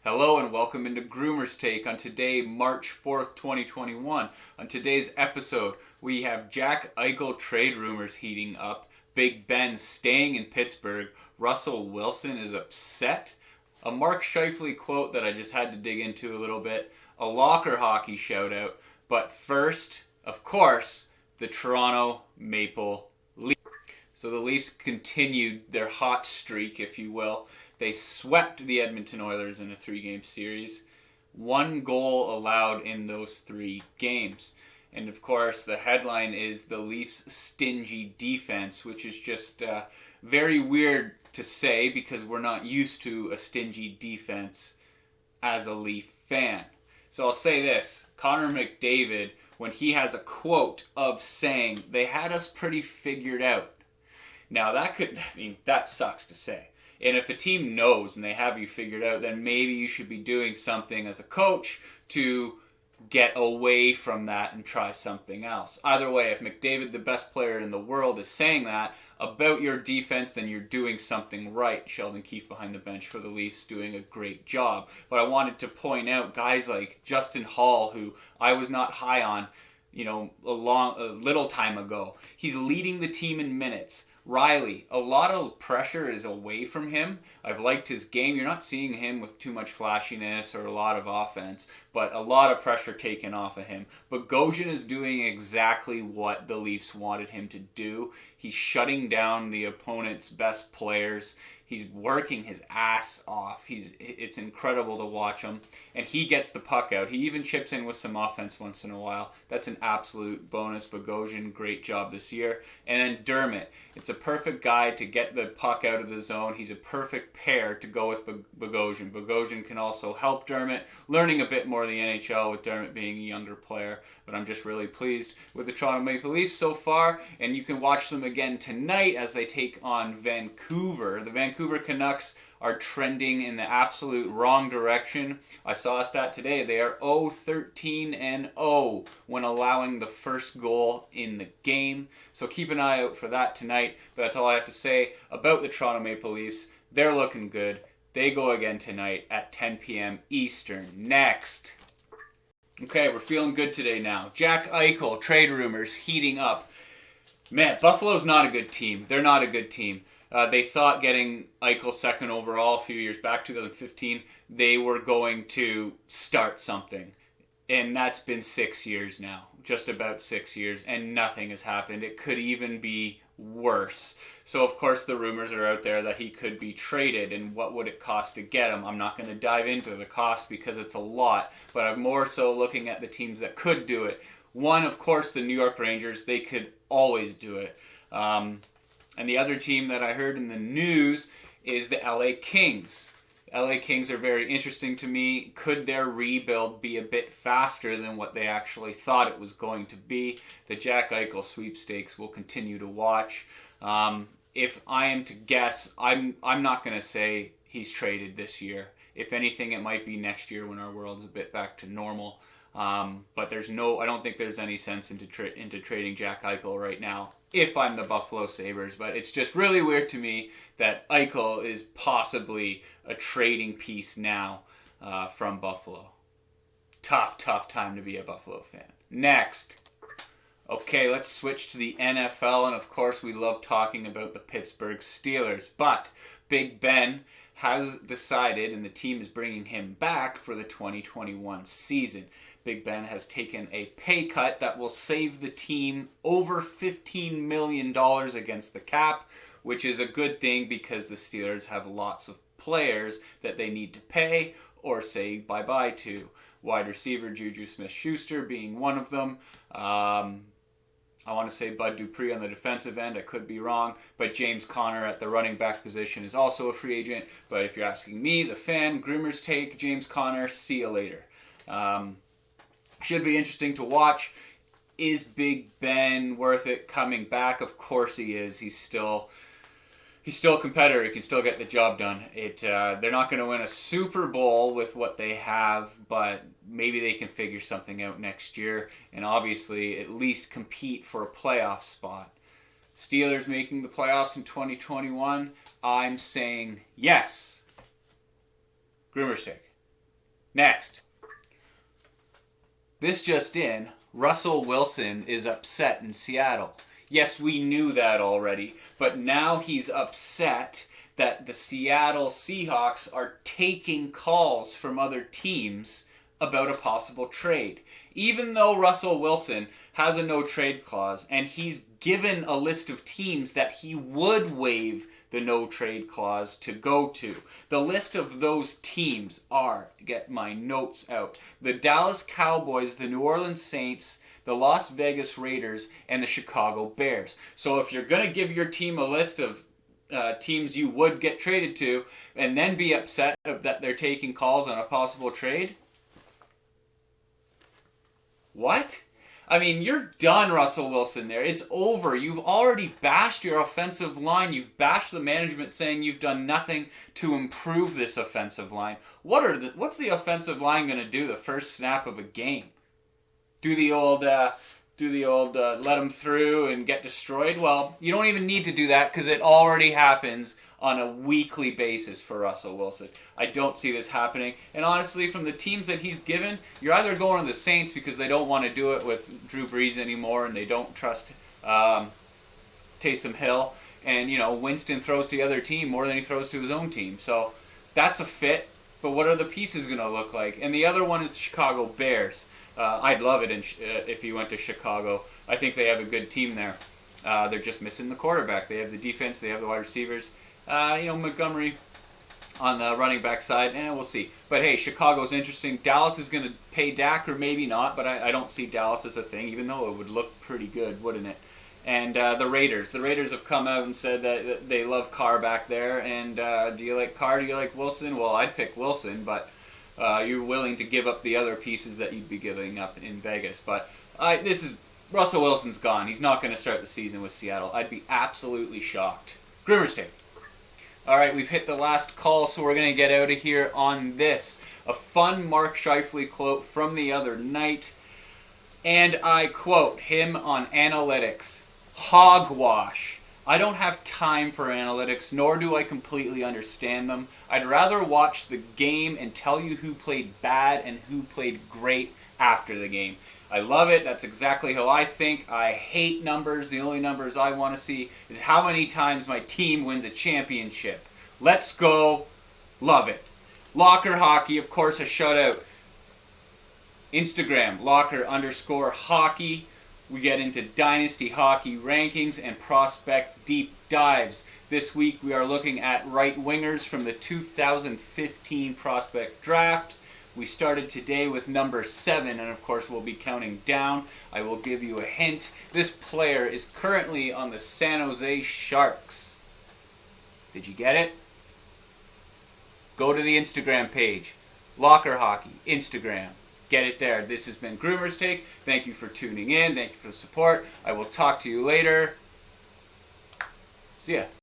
Hello and welcome into GroomersTake on today, March 4th, 2021. On today's episode, we have Jack Eichel trade rumors heating up, Big Ben staying in Pittsburgh, Russell Wilson is upset, a Mark Scheifele quote that I just had to dig into a little bit, a Locker Hockey shout out, but first, of course, the Toronto Maple Leafs. So the Leafs continued their hot streak, if you will. They swept the Edmonton Oilers in a 3-game series. 1 goal allowed in those 3 games. And of course, the headline is the Leafs' stingy defense, which is just very weird to say because we're not used to a stingy defense as a Leaf fan. So I'll say this, Connor McDavid, when he has a quote of saying, they had us pretty figured out. Now that sucks to say. And if a team knows and they have you figured out, then maybe you should be doing something as a coach to get away from that and try something else. Either way, if McDavid, the best player in the world, is saying that about your defense, then you're doing something right. Sheldon Keefe behind the bench for the Leafs doing a great job. But I wanted to point out guys like Justin Hall, who I was not high on, a little time ago. He's leading the team in minutes. Riley, a lot of pressure is away from him. I've liked his game. You're not seeing him with too much flashiness or a lot of offense, but a lot of pressure taken off of him. But Bogosian is doing exactly what the Leafs wanted him to do. He's shutting down the opponent's best players. He's working his ass off. It's incredible to watch him. And he gets the puck out. He even chips in with some offense once in a while. That's an absolute bonus. Bogosian, great job this year. And then Dermott. It's a perfect guy to get the puck out of the zone. He's a perfect pair to go with Bogosian. Bogosian can also help Dermott, learning a bit more of the NHL with Dermott being a younger player. But I'm just really pleased with the Toronto Maple Leafs so far. And you can watch them again tonight as they take on Vancouver. The Vancouver Canucks are trending in the absolute wrong direction. I saw a stat today. They are 0-13-0 when allowing the first goal in the game. So keep an eye out for that tonight. But that's all I have to say about the Toronto Maple Leafs. They're looking good. They go again tonight at 10 p.m. Eastern. Next. Okay, we're feeling good today now. Jack Eichel, trade rumors heating up. Man, Buffalo's not a good team. They're not a good team. They thought getting Eichel second overall a few years back, 2015, they were going to start something. And that's been 6 years now, just about 6 years, and nothing has happened. It could even be worse. So, of course, the rumors are out there that he could be traded, and what would it cost to get him? I'm not going to dive into the cost because it's a lot, but I'm more so looking at the teams that could do it. One, of course, the New York Rangers. They could always do it. And the other team that I heard in the news is the LA Kings. LA Kings are very interesting to me. Could their rebuild be a bit faster than what they actually thought it was going to be? The Jack Eichel sweepstakes will continue to watch. If I am to guess, I'm not going to say he's traded this year. If anything, it might be next year when our world's a bit back to normal. But I don't think there's any sense into trading Jack Eichel right now if I'm the Buffalo Sabres. But it's just really weird to me that Eichel is possibly a trading piece now from Buffalo. Tough time to be a Buffalo fan. Next. Okay, let's switch to the NFL. And of course, we love talking about the Pittsburgh Steelers. But Big Ben has decided, and the team is bringing him back for the 2021 season. Big Ben has taken a pay cut that will save the team over $15 million against the cap, which is a good thing because the Steelers have lots of players that they need to pay or say bye-bye to. Wide receiver Juju Smith-Schuster being one of them. I want to say Bud Dupree on the defensive end. I could be wrong. But James Conner at the running back position is also a free agent. But if you're asking me, the fan, Groomerstake, James Conner, see you later. Should be interesting to watch. Is Big Ben worth it coming back? Of course he is. He's still a competitor. He can still get the job done. They're not going to win a Super Bowl with what they have, but maybe they can figure something out next year and obviously at least compete for a playoff spot. Steelers making the playoffs in 2021? I'm saying yes. GroomersTake. Next. This just in, Russell Wilson is upset in Seattle. Yes, we knew that already, but now he's upset that the Seattle Seahawks are taking calls from other teams about a possible trade. Even though Russell Wilson has a no trade clause and he's given a list of teams that he would waive the no trade clause to go to. The list of those teams are, get my notes out, the Dallas Cowboys, the New Orleans Saints, the Las Vegas Raiders, and the Chicago Bears. So if you're going to give your team a list of teams you would get traded to and then be upset that they're taking calls on a possible trade, what? I mean, you're done, Russell Wilson, there. It's over. You've already bashed your offensive line. You've bashed the management saying you've done nothing to improve this offensive line. What's the offensive line going to do the first snap of a game? Do the old let them through and get destroyed? Well, you don't even need to do that because it already happens on a weekly basis for Russell Wilson. I don't see this happening. And honestly, from the teams that he's given, you're either going to the Saints because they don't want to do it with Drew Brees anymore and they don't trust Taysom Hill. And, Winston throws to the other team more than he throws to his own team. So that's a fit. But what are the pieces going to look like? And the other one is the Chicago Bears. I'd love it if he went to Chicago. I think they have a good team there. They're just missing the quarterback. They have the defense. They have the wide receivers. Montgomery on the running back side, and we'll see. But hey, Chicago's interesting. Dallas is going to pay Dak, or maybe not, but I don't see Dallas as a thing, even though it would look pretty good, wouldn't it? And the Raiders. The Raiders have come out and said that they love Carr back there. And do you like Carr? Do you like Wilson? Well, I'd pick Wilson, but you're willing to give up the other pieces that you'd be giving up in Vegas. But Russell Wilson's gone. He's not going to start the season with Seattle. I'd be absolutely shocked. GroomersTake. All right, we've hit the last call, so we're going to get out of here on this. A fun Mark Scheifele quote from the other night. And I quote him on analytics. Hogwash. I don't have time for analytics, nor do I completely understand them. I'd rather watch the game and tell you who played bad and who played great after the game. I love it. That's exactly how I think. I hate numbers. The only numbers I want to see is how many times my team wins a championship. Let's go. Love it. Locker Hockey, of course, a shutout. Instagram, locker_hockey. We get into Dynasty Hockey rankings and prospect deep dives. This week we are looking at right wingers from the 2015 prospect draft. We started today with number 7, and of course we'll be counting down. I will give you a hint. This player is currently on the San Jose Sharks. Did you get it? Go to the Instagram page. Locker Hockey, Instagram. Get it there. This has been GroomersTake. Thank you for tuning in. Thank you for the support. I will talk to you later. See ya.